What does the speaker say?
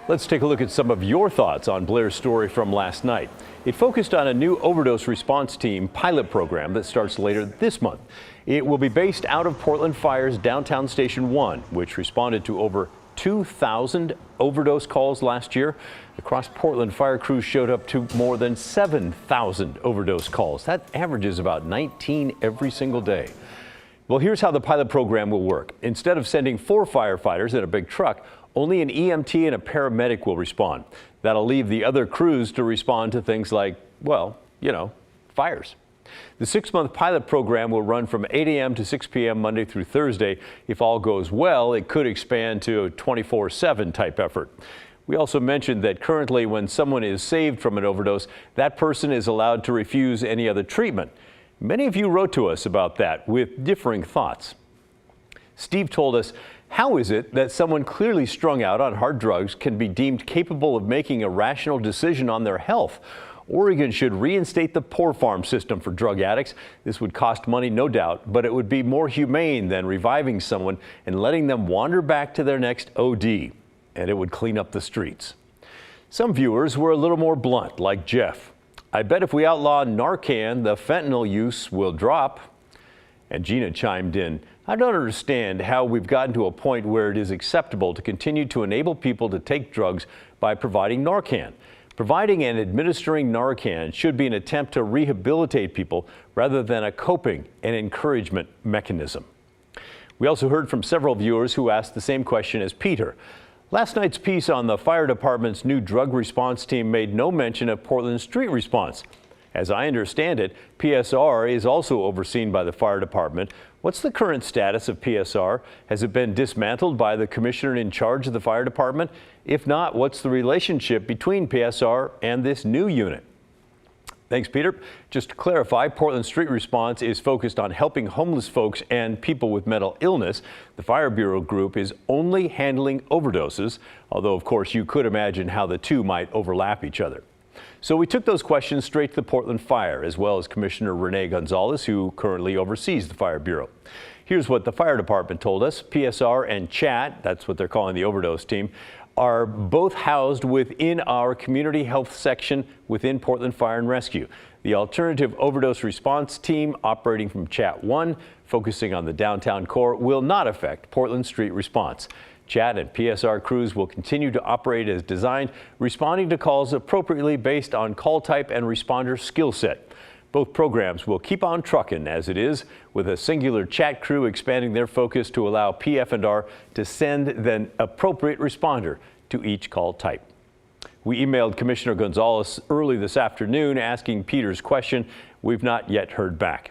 Let's take a look at some of your thoughts on Blair's story from last night. It focused on a new overdose response team pilot program that starts later this month. It will be based out of Portland Fire's downtown Station 1, which responded to over 2,000 overdose calls last year. Across Portland, fire crews showed up to more than 7,000 overdose calls. That averages about 19 every single day. Well, here's how the pilot program will work. Instead of sending 4 firefighters in a big truck, only an EMT and a paramedic will respond. That'll leave the other crews to respond to things like, well, fires. The 6-month pilot program will run from 8 a.m. to 6 p.m. Monday through Thursday. If all goes well, it could expand to a 24/7 type effort. We also mentioned that currently when someone is saved from an overdose, that person is allowed to refuse any other treatment. Many of you wrote to us about that with differing thoughts. Steve told us, how is it that someone clearly strung out on hard drugs can be deemed capable of making a rational decision on their health? Oregon should reinstate the poor farm system for drug addicts. This would cost money, no doubt, but it would be more humane than reviving someone and letting them wander back to their next OD. And it would clean up the streets. Some viewers were a little more blunt, like Jeff. I bet if we outlaw Narcan, the fentanyl use will drop. And Gina chimed in, I don't understand how we've gotten to a point where it is acceptable to continue to enable people to take drugs by providing Narcan. Providing and administering Narcan should be an attempt to rehabilitate people rather than a coping and encouragement mechanism. We also heard from several viewers who asked the same question as Peter. Last night's piece on the fire department's new drug response team made no mention of Portland street response. As I understand it, PSR is also overseen by the fire department. What's the current status of PSR? Has it been dismantled by the commissioner in charge of the fire department? If not, what's the relationship between PSR and this new unit? Thanks, Peter. Just to clarify, Portland Street Response is focused on helping homeless folks and people with mental illness. The Fire Bureau group is only handling overdoses, although, of course, you could imagine how the two might overlap each other. So we took those questions straight to the Portland Fire, as well as Commissioner Renee Gonzalez, who currently oversees the Fire Bureau. Here's what the fire department told us. PSR and Chat, that's what they're calling the overdose team, are both housed within our community health section within Portland Fire and Rescue. The alternative overdose response team operating from Chat 1, focusing on the downtown core, will not affect Portland Street Response. Chat and PSR crews will continue to operate as designed, responding to calls appropriately based on call type and responder skill set. Both programs will keep on trucking as it is, with a singular Chat crew expanding their focus to allow PF&R to send the appropriate responder to each call type. We emailed Commissioner Gonzalez early this afternoon asking Peter's question. We've not yet heard back.